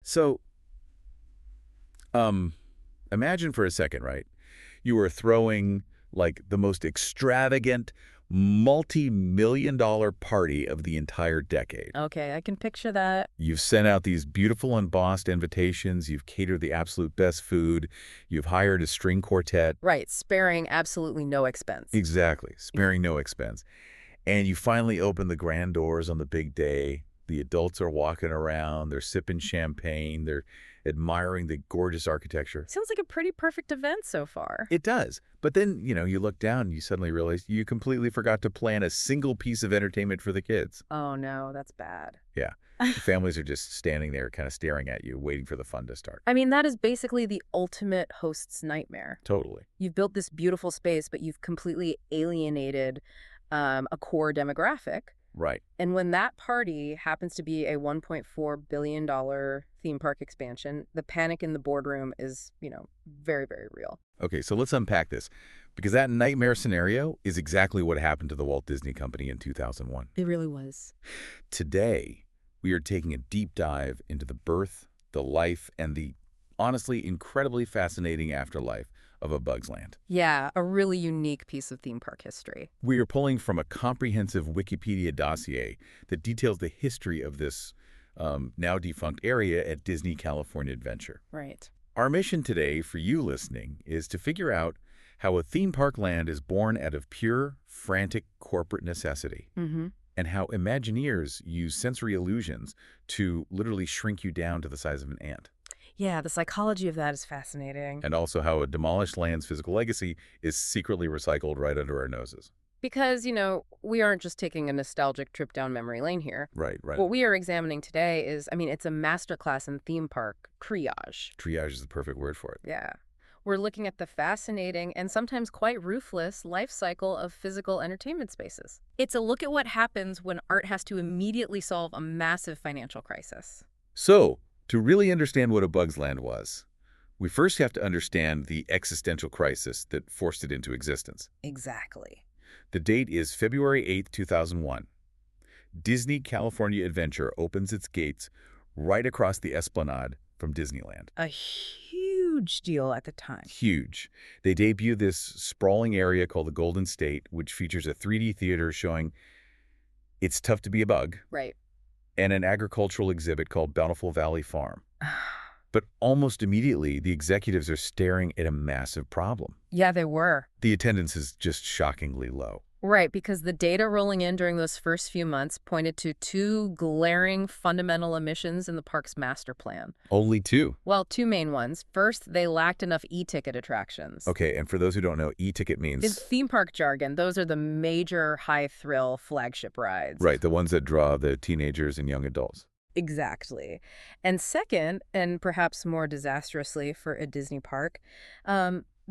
So, um, imagine for a second, right? You were throwing like the most extravagant, multi-million-dollar party of the entire decade. Okay, I can picture that. You've sent out these beautiful embossed invitations, you've catered the absolute best food, you've hired a string quartet. Right, sparing absolutely no expense. Exactly, sparing no expense. And you finally open the grand doors on the big day. The adults are walking around, they're sipping champagne, they're admiring the gorgeous architecture. Sounds like a pretty perfect event so far. It does. But then, you look down and you suddenly realize you completely forgot to plan a single piece of entertainment for the kids. Oh no, that's bad. Yeah. The families are just standing there kind of staring at you, waiting for the fun to start. I mean, that is basically the ultimate host's nightmare. Totally. You've built this beautiful space, but you've completely alienated a core demographic. Right. And when that party happens to be a $1.4 billion theme park expansion, the panic in the boardroom is, very, very real. Okay, so let's unpack this, because that nightmare scenario is exactly what happened to the Walt Disney Company in 2001. It really was. Today, we are taking a deep dive into the birth, the life, and the honestly incredibly fascinating afterlife of A Bug's Land. Yeah, a really unique piece of theme park history. We are pulling from a comprehensive Wikipedia dossier that details the history of this now defunct area at Disney California Adventure. Right. Our mission today for you listening is to figure out how a theme park land is born out of pure, frantic corporate necessity, and how Imagineers use sensory illusions to literally shrink you down to the size of an ant. Yeah, the psychology of that is fascinating. And also how a demolished land's physical legacy is secretly recycled right under our noses. Because, we aren't just taking a nostalgic trip down memory lane here. Right. What we are examining today is, it's a masterclass in theme park triage. Triage is the perfect word for it. Yeah. We're looking at the fascinating and sometimes quite ruthless life cycle of physical entertainment spaces. It's a look at what happens when art has to immediately solve a massive financial crisis. So, to really understand what A Bug's Land was, we first have to understand the existential crisis that forced it into existence. Exactly. The date is February 8th, 2001. Disney California Adventure opens its gates right across the Esplanade from Disneyland. A huge deal at the time. Huge. They debut this sprawling area called the Golden State, which features a 3D theater showing It's Tough to Be a Bug, Right. and an agricultural exhibit called Bountiful Valley Farm. But almost immediately, the executives are staring at a massive problem. Yeah, they were. The attendance is just shockingly low. Right, because the data rolling in during those first few months pointed to two glaring fundamental omissions in the park's master plan. Only two. Well, two main ones. First, they lacked enough e-ticket attractions. Okay, and for those who don't know, e-ticket In means... theme park jargon, those are the major high-thrill flagship rides. Right, the ones that draw the teenagers and young adults. Exactly. And second, and perhaps more disastrously for a Disney park,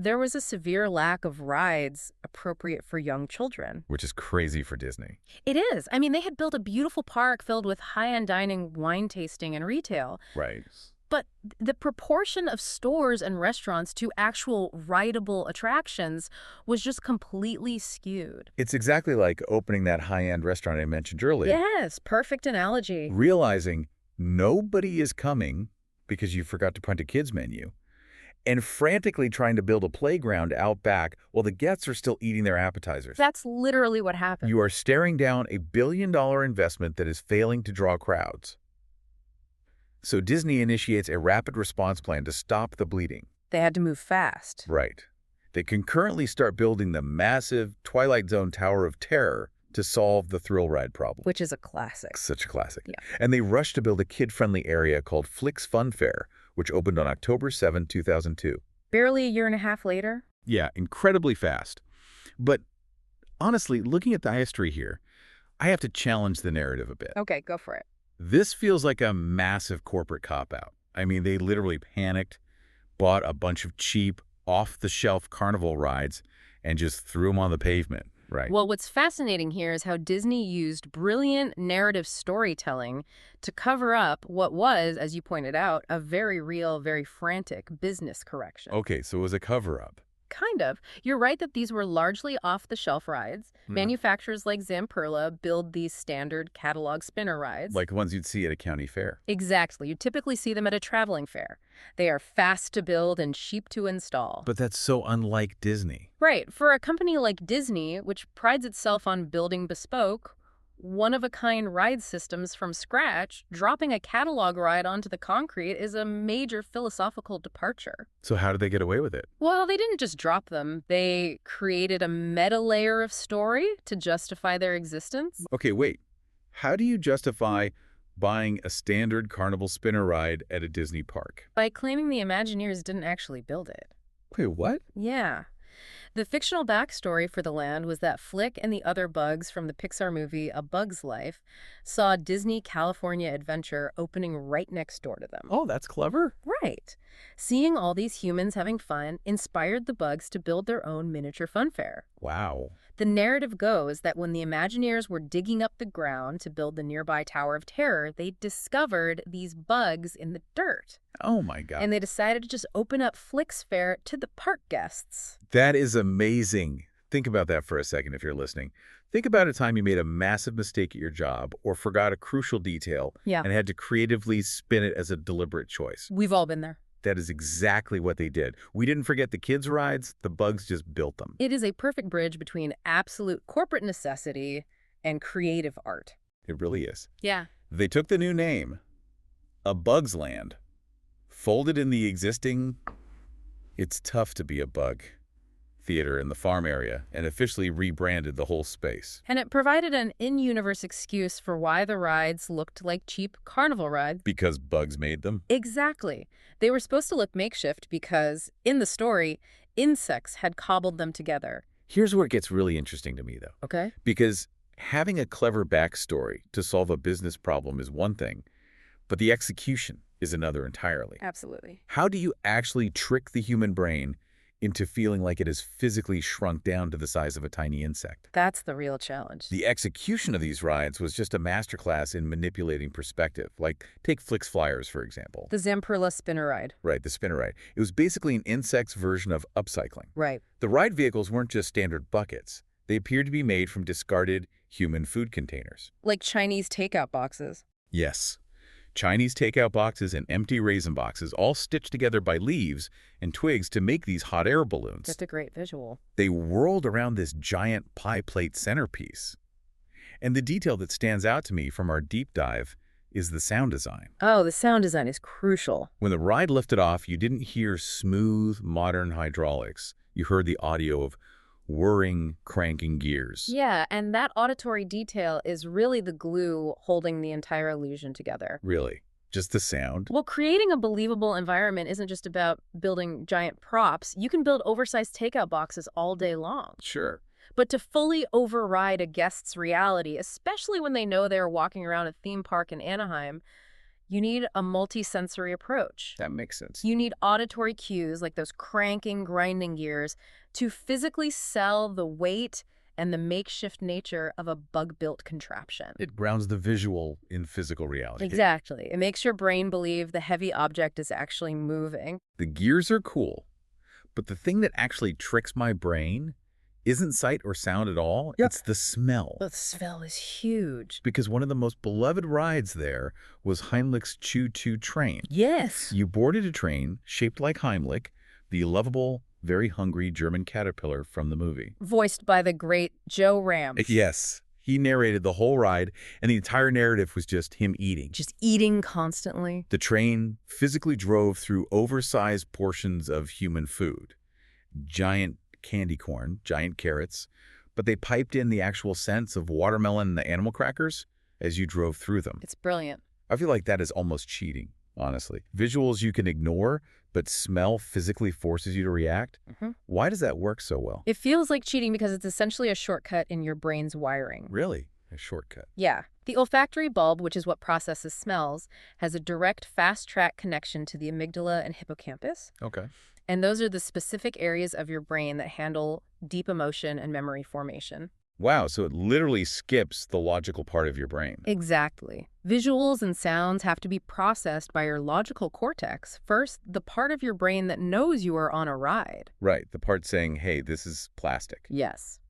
there was a severe lack of rides appropriate for young children. Which is crazy for Disney. It is. They had built a beautiful park filled with high-end dining, wine tasting, and retail. Right. But the proportion of stores and restaurants to actual rideable attractions was just completely skewed. It's exactly like opening that high-end restaurant I mentioned earlier. Yes, perfect analogy. Realizing nobody is coming because you forgot to print a kids menu, and frantically trying to build a playground out back while the guests are still eating their appetizers. That's literally what happened. You are staring down a billion-dollar investment that is failing to draw crowds. So Disney initiates a rapid response plan to stop the bleeding. They had to move fast. Right. They concurrently start building the massive Twilight Zone Tower of Terror to solve the thrill ride problem. Which is a classic. Such a classic. Yeah. And they rush to build a kid-friendly area called Flicks Fun Fair, which opened on October 7, 2002. Barely a year and a half later? Yeah, incredibly fast. But honestly, looking at the history here, I have to challenge the narrative a bit. Okay, go for it. This feels like a massive corporate cop-out. They literally panicked, bought a bunch of cheap, off-the-shelf carnival rides, and just threw them on the pavement, right? Well, what's fascinating here is how Disney used brilliant narrative storytelling to cover up what was, as you pointed out, a very real, very frantic business correction. Okay, so it was a cover-up. Kind of. You're right that these were largely off-the-shelf rides. Mhm. Manufacturers like Zamperla build these standard catalog spinner rides. Like the ones you'd see at a county fair. Exactly. You typically see them at a traveling fair. They are fast to build and cheap to install. But that's so unlike Disney. Right. For a company like Disney, which prides itself on building bespoke, one-of-a-kind ride systems from scratch, dropping a catalog ride onto the concrete is a major philosophical departure. So how did they get away with it? Well, they didn't just drop them. They created a meta layer of story to justify their existence. Okay, wait. How do you justify buying a standard carnival spinner ride at a Disney park? By claiming the Imagineers didn't actually build it. Wait, what? Yeah. The fictional backstory for the land was that Flick and the other bugs from the Pixar movie A Bug's Life saw Disney California Adventure opening right next door to them. Oh, that's clever. Right. Seeing all these humans having fun inspired the bugs to build their own miniature funfair. Wow. The narrative goes that when the Imagineers were digging up the ground to build the nearby Tower of Terror, they discovered these bugs in the dirt. Oh my God. And they decided to just open up Flick's Fair to the park guests. That is amazing. Think about that for a second if you're listening. Think about a time you made a massive mistake at your job or forgot a crucial detail Yeah. and had to creatively spin it as a deliberate choice. We've all been there. That is exactly what they did. We didn't forget the kids' rides. The bugs just built them. It is a perfect bridge between absolute corporate necessity and creative art. It really is. Yeah. They took the new name, A Bug's Land, folded in the existing It's Tough to Be a Bug theater in the farm area, and officially rebranded the whole space. And it provided an in-universe excuse for why the rides looked like cheap carnival rides. Because bugs made them? Exactly. They were supposed to look makeshift because, in the story, insects had cobbled them together. Here's where it gets really interesting to me, though. Okay? Because having a clever backstory to solve a business problem is one thing, but the execution is another entirely. Absolutely. How do you actually trick the human brain into feeling like it is physically shrunk down to the size of a tiny insect? That's the real challenge. The execution of these rides was just a masterclass in manipulating perspective. Like, take Flix Flyers, for example. The Zamperla spinner ride. Right, the spinner ride. It was basically an insect's version of upcycling. Right. The ride vehicles weren't just standard buckets. They appeared to be made from discarded human food containers. Like Chinese takeout boxes. Yes. Chinese takeout boxes and empty raisin boxes, all stitched together by leaves and twigs to make these hot air balloons. Just a great visual. They whirled around this giant pie plate centerpiece. And the detail that stands out to me from our deep dive is the sound design. Oh, the sound design is crucial. When the ride lifted off, you didn't hear smooth, modern hydraulics. You heard the audio of whirring, cranking gears. Yeah, and that auditory detail is really the glue holding the entire illusion together. Really? Just the sound? Well, creating a believable environment isn't just about building giant props. You can build oversized takeout boxes all day long. Sure. But to fully override a guest's reality, especially when they know they're walking around a theme park in Anaheim, you need a multi-sensory approach. That makes sense. You need auditory cues like those cranking, grinding gears to physically sell the weight and the makeshift nature of a bug-built contraption. It grounds the visual in physical reality. Exactly. It makes your brain believe the heavy object is actually moving. The gears are cool, but the thing that actually tricks my brain isn't sight or sound at all. Yep. It's the smell. The smell is huge. Because one of the most beloved rides there was Heimlich's Choo-Choo train. Yes. You boarded a train shaped like Heimlich, the lovable, very hungry German caterpillar from the movie. Voiced by the great Joe Rams. Yes. He narrated the whole ride, and the entire narrative was just him eating. Just eating constantly. The train physically drove through oversized portions of human food. Giant candy corn, giant carrots, but they piped in the actual scents of watermelon and the animal crackers as you drove through them. It's brilliant. I feel like that is almost cheating, honestly. Visuals you can ignore, but smell physically forces you to react. Why does that work so well? It feels like cheating because it's essentially a shortcut in your brain's wiring. Really? A shortcut. Yeah. The olfactory bulb, which is what processes smells, has a direct fast-track connection to the amygdala and hippocampus. Okay. And those are the specific areas of your brain that handle deep emotion and memory formation. Wow, so it literally skips the logical part of your brain. Exactly. Visuals and sounds have to be processed by your logical cortex, first, the part of your brain that knows you are on a ride. Right, the part saying, hey, this is plastic. Yes.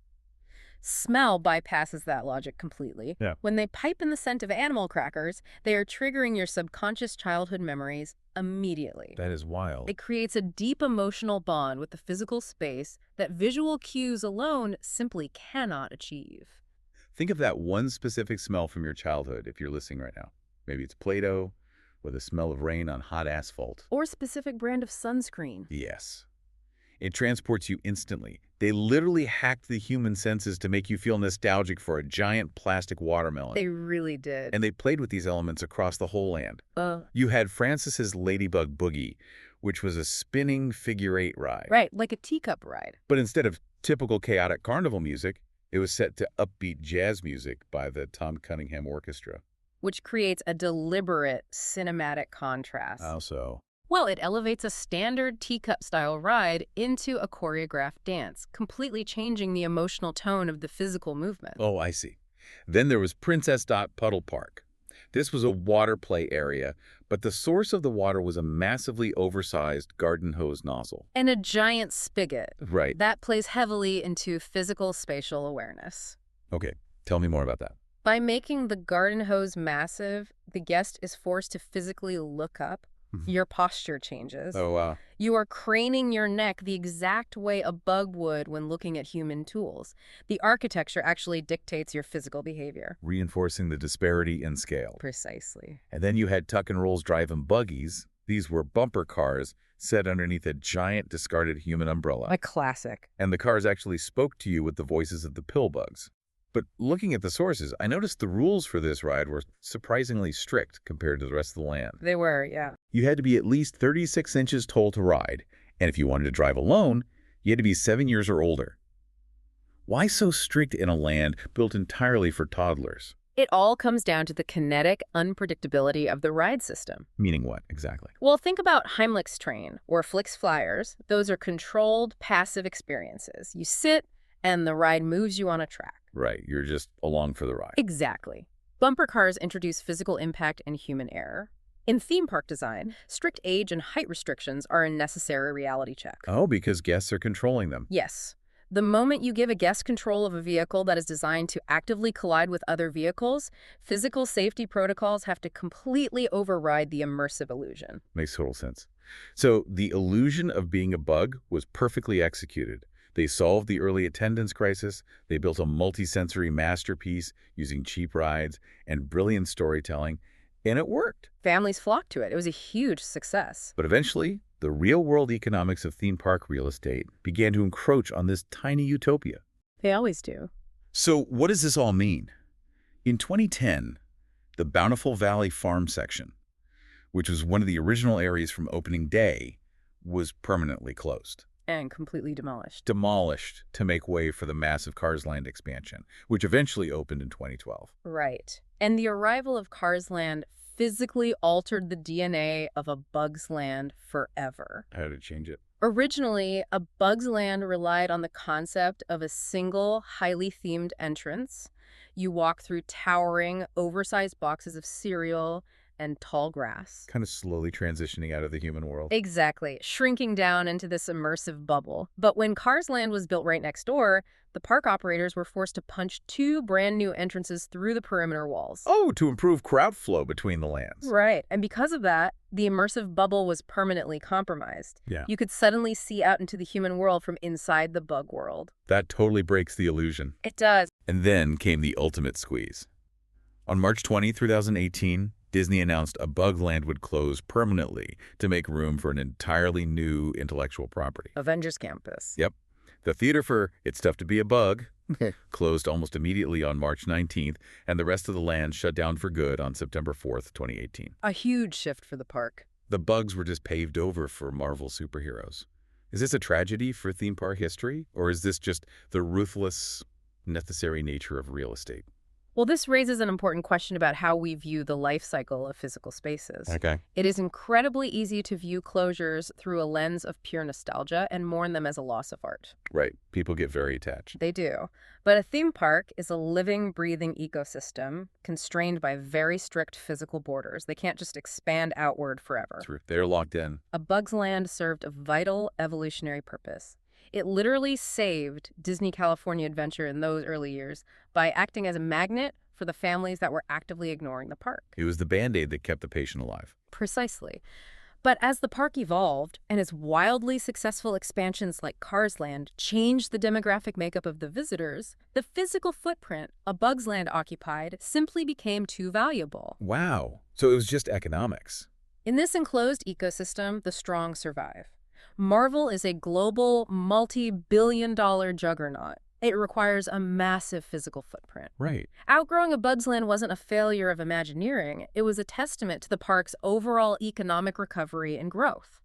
Smell bypasses that logic completely. Yeah. When they pipe in the scent of animal crackers, they are triggering your subconscious childhood memories immediately. That is wild. It creates a deep emotional bond with the physical space that visual cues alone simply cannot achieve. Think of that one specific smell from your childhood if you're listening right now. Maybe it's Play-Doh or the smell of rain on hot asphalt. Or a specific brand of sunscreen. Yes. It transports you instantly. They literally hacked the human senses to make you feel nostalgic for a giant plastic watermelon. They really did. And they played with these elements across the whole land. Uh, You had Francis's Ladybug Boogie, which was a spinning figure-8 ride. right, like a teacup ride. But instead of typical chaotic carnival music, it was set to upbeat jazz music by the Tom Cunningham Orchestra. Which creates a deliberate cinematic contrast. How so? Well, it elevates a standard teacup-style ride into a choreographed dance, completely changing the emotional tone of the physical movement. Oh, I see. Then there was Princess Dot Puddle Park. This was a water play area, but the source of the water was a massively oversized garden hose nozzle. And a giant spigot. Right. That plays heavily into physical spatial awareness. Okay, tell me more about that. By making the garden hose massive, the guest is forced to physically look up. Your posture changes. Oh, wow. You are craning your neck the exact way a bug would when looking at human tools. The architecture actually dictates your physical behavior. Reinforcing the disparity in scale. Precisely. And then you had Tuck and Roll's drive-in buggies. These were bumper cars set underneath a giant discarded human umbrella. A classic. And the cars actually spoke to you with the voices of the pillbugs. But looking at the sources, I noticed the rules for this ride were surprisingly strict compared to the rest of the land. They were, yeah. You had to be at least 36 inches tall to ride, and if you wanted to drive alone, you had to be 7 years or older. Why so strict in a land built entirely for toddlers? It all comes down to the kinetic unpredictability of the ride system. Meaning what, exactly? Well, think about Heimlich's train or Flix Flyers. Those are controlled, passive experiences. You sit, and the ride moves you on a track. Right, you're just along for the ride. Exactly. Bumper cars introduce physical impact and human error. In theme park design, strict age and height restrictions are a necessary reality check. Oh, because guests are controlling them. Yes. The moment you give a guest control of a vehicle that is designed to actively collide with other vehicles, physical safety protocols have to completely override the immersive illusion. Makes total sense. So the illusion of being a bug was perfectly executed. They solved the early attendance crisis. They built a multi-sensory masterpiece using cheap rides and brilliant storytelling, and it worked. Families flocked to it. It was a huge success. But eventually, the real-world economics of theme park real estate began to encroach on this tiny utopia. They always do. So what does this all mean? In 2010, the Bountiful Valley Farm section, which was one of the original areas from opening day, was permanently closed. And completely demolished. Demolished to make way for the massive Cars Land expansion, which eventually opened in 2012. Right. And the arrival of Cars Land physically altered the DNA of a Bugs Land forever. How did it change it? Originally, a Bugs Land relied on the concept of a single, highly themed entrance. You walk through towering, oversized boxes of cereal and tall grass. Kind of slowly transitioning out of the human world. Exactly, shrinking down into this immersive bubble. But when Cars Land was built right next door, the park operators were forced to punch 2 brand new entrances through the perimeter walls. Oh, to improve crowd flow between the lands. Right, and because of that, the immersive bubble was permanently compromised. Yeah. You could suddenly see out into the human world from inside the bug world. That totally breaks the illusion. It does. And then came the ultimate squeeze. On March 20, 2018, Disney announced a Bug Land would close permanently to make room for an entirely new intellectual property. Avengers Campus. Yep. The theater for It's Tough to Be a Bug closed almost immediately on March 19th, and the rest of the land shut down for good on September 4th, 2018. A huge shift for the park. The bugs were just paved over for Marvel superheroes. Is this a tragedy for theme park history, or is this just the ruthless, necessary nature of real estate? Well, this raises an important question about how we view the life cycle of physical spaces. Okay. It is incredibly easy to view closures through a lens of pure nostalgia and mourn them as a loss of art. Right. People get very attached. They do. But a theme park is a living, breathing ecosystem constrained by very strict physical borders. They can't just expand outward forever. True. They're locked in. A Bug's Land served a vital evolutionary purpose. It literally saved Disney California Adventure in those early years by acting as a magnet for the families that were actively ignoring the park. It was the Band-Aid that kept the patient alive. Precisely. But as the park evolved and its wildly successful expansions like Cars Land changed the demographic makeup of the visitors, the physical footprint A Bug's Land occupied simply became too valuable. Wow. So it was just economics. In this enclosed ecosystem, the strong survive. Marvel is a global, multi-billion-dollar juggernaut. It requires a massive physical footprint. Right. Outgrowing A Bug's Land wasn't a failure of Imagineering. It was a testament to the park's overall economic recovery and growth.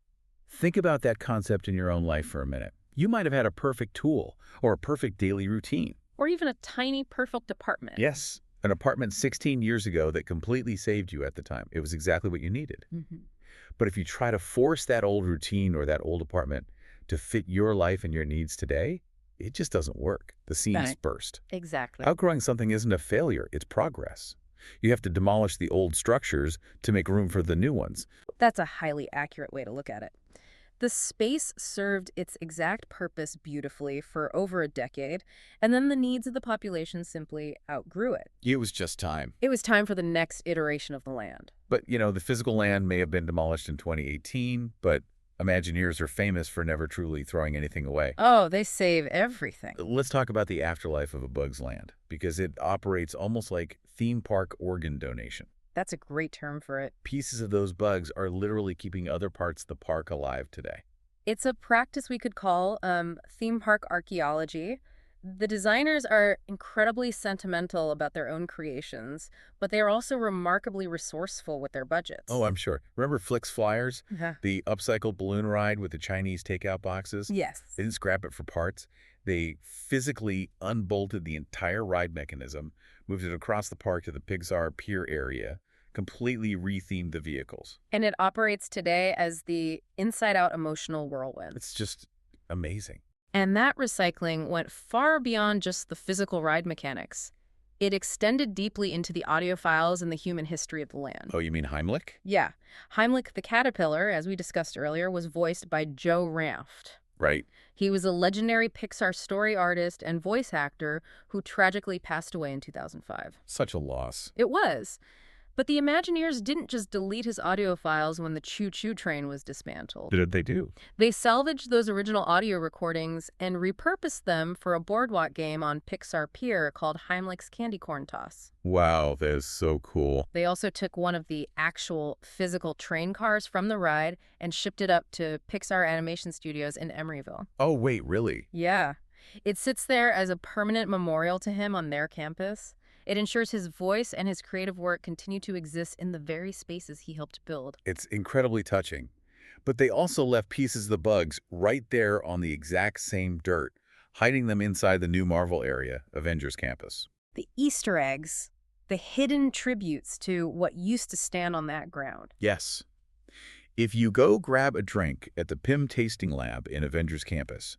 Think about that concept in your own life for a minute. You might have had a perfect tool or a perfect daily routine. Or even a tiny, perfect apartment. Yes. An apartment 16 years ago that completely saved you at the time. It was exactly what you needed. Mm-hmm. But if you try to force that old routine or that old apartment to fit your life and your needs today, it just doesn't work. The seams burst. Exactly. Outgrowing something isn't a failure, it's progress. You have to demolish the old structures to make room for the new ones. That's a highly accurate way to look at it. The space served its exact purpose beautifully for over a decade, and then the needs of the population simply outgrew it. It was just time. It was time for the next iteration of the land. But, the physical land may have been demolished in 2018, but Imagineers are famous for never truly throwing anything away. Oh, they save everything. Let's talk about the afterlife of A Bug's Land, because it operates almost like theme park organ donation. That's a great term for it. Pieces of those bugs are literally keeping other parts of the park alive today. It's a practice we could call theme park archaeology. The designers are incredibly sentimental about their own creations, but they are also remarkably resourceful with their budgets. Oh, I'm sure. Remember Flix Flyers? Yeah. The upcycled balloon ride with the Chinese takeout boxes? Yes. They didn't scrap it for parts. They physically unbolted the entire ride mechanism, moved it across the park to the Pixar Pier area, completely rethemed the vehicles. And it operates today as the inside-out emotional whirlwind. It's just amazing. And that recycling went far beyond just the physical ride mechanics. It extended deeply into the audiophiles and the human history of the land. Oh, you mean Heimlich? Yeah. Heimlich the caterpillar, as we discussed earlier, was voiced by Joe Ranft. Right. He was a legendary Pixar story artist and voice actor who tragically passed away in 2005. Such a loss. It was. But the Imagineers didn't just delete his audio files when the Choo Choo Train was dismantled. What did they do? They salvaged those original audio recordings and repurposed them for a boardwalk game on Pixar Pier called Heimlich's Candy Corn Toss. Wow, that is so cool. They also took one of the actual physical train cars from the ride and shipped it up to Pixar Animation Studios in Emeryville. Oh, wait, really? Yeah. It sits there as a permanent memorial to him on their campus. It ensures his voice and his creative work continue to exist in the very spaces he helped build. It's incredibly touching. But they also left pieces of the bugs right there on the exact same dirt, hiding them inside the new Marvel area, Avengers Campus. The Easter eggs, the hidden tributes to what used to stand on that ground. Yes. If you go grab a drink at the PIM Tasting Lab in Avengers Campus,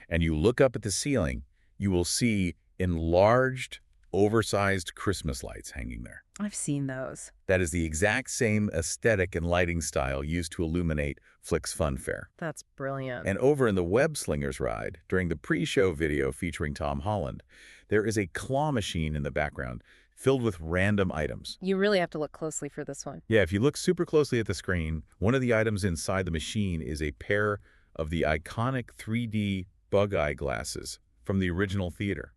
and you look up at the ceiling, you will see enlarged, oversized Christmas lights hanging there. I've seen those. That is the exact same aesthetic and lighting style used to illuminate Flix Fun Fair. That's brilliant. And over in the Web Slingers ride, during the pre-show video featuring Tom Holland, there is a claw machine in the background filled with random items. You really have to look closely for this one. Yeah, if you look super closely at the screen, one of the items inside the machine is a pair of the iconic 3D bug eye glasses from the original theater.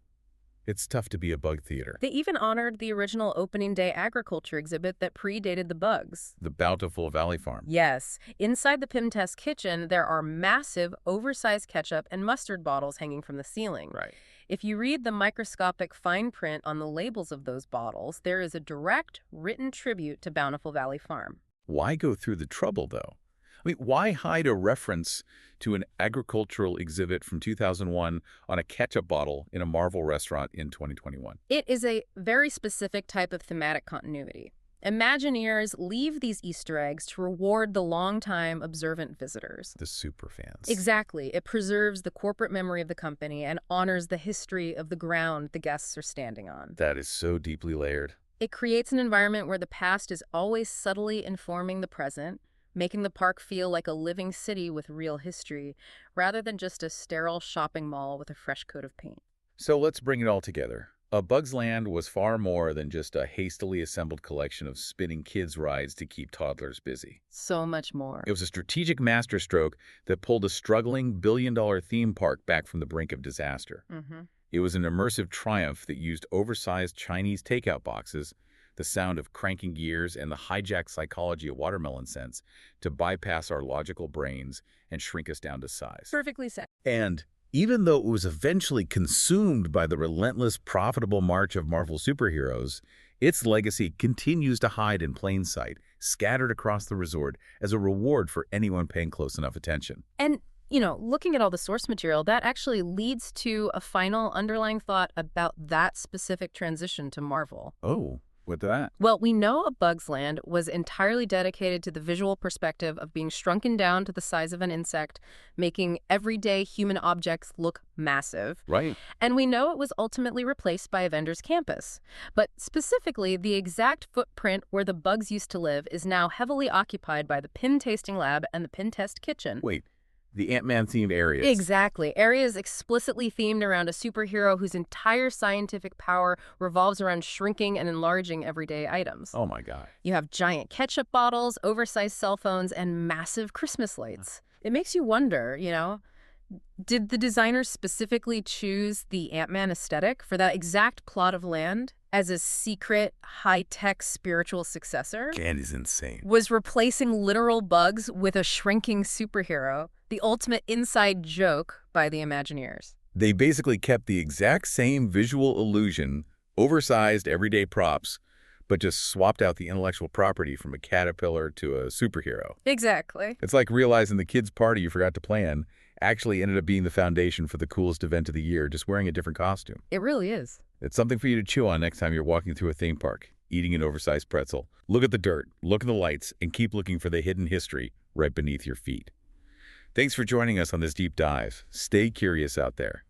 It's tough to be a bug theater. They even honored the original opening day agriculture exhibit that predated the bugs. The Bountiful Valley Farm. Yes. Inside the PIM Test kitchen, there are massive, oversized ketchup and mustard bottles hanging from the ceiling. Right. If you read the microscopic fine print on the labels of those bottles, there is a direct, written tribute to Bountiful Valley Farm. Why go through the trouble, though? I mean, why hide a reference to an agricultural exhibit from 2001 on a ketchup bottle in a Marvel restaurant in 2021? It is a very specific type of thematic continuity. Imagineers leave these Easter eggs to reward the longtime observant visitors. The super fans. Exactly. It preserves the corporate memory of the company and honors the history of the ground the guests are standing on. That is so deeply layered. It creates an environment where the past is always subtly informing the present, making the park feel like a living city with real history, rather than just a sterile shopping mall with a fresh coat of paint. So let's bring it all together. A Bug's Land was far more than just a hastily assembled collection of spinning kids' rides to keep toddlers busy. So much more. It was a strategic masterstroke that pulled a struggling billion-dollar theme park back from the brink of disaster. It was an immersive triumph that used oversized Chinese takeout boxes, the sound of cranking gears, and the hijacked psychology of watermelon scents to bypass our logical brains and shrink us down to size. Perfectly said. And even though it was eventually consumed by the relentless, profitable march of Marvel superheroes, its legacy continues to hide in plain sight, scattered across the resort as a reward for anyone paying close enough attention. And, looking at all the source material, that actually leads to a final underlying thought about that specific transition to Marvel. Oh, with that? Well, we know A Bug's Land was entirely dedicated to the visual perspective of being shrunken down to the size of an insect, making everyday human objects look massive. Right. And we know it was ultimately replaced by Avengers Campus. But specifically, the exact footprint where the bugs used to live is now heavily occupied by the Pin Tasting Lab and the Pin Test Kitchen. Wait, the Ant-Man themed areas. Exactly. Areas explicitly themed around a superhero whose entire scientific power revolves around shrinking and enlarging everyday items. Oh my God. You have giant ketchup bottles, oversized cell phones, and massive Christmas lights. It makes you wonder, did the designers specifically choose the Ant-Man aesthetic for that exact plot of land as a secret, high-tech spiritual successor? Candy's insane. Was replacing literal bugs with a shrinking superhero the ultimate inside joke by the Imagineers? They basically kept the exact same visual illusion, oversized everyday props, but just swapped out the intellectual property from a caterpillar to a superhero. Exactly. It's like realizing the kids' party you forgot to plan actually ended up being the foundation for the coolest event of the year, just wearing a different costume. It really is. It's something for you to chew on next time you're walking through a theme park, eating an oversized pretzel. Look at the dirt, look at the lights, and keep looking for the hidden history right beneath your feet. Thanks for joining us on this deep dive. Stay curious out there.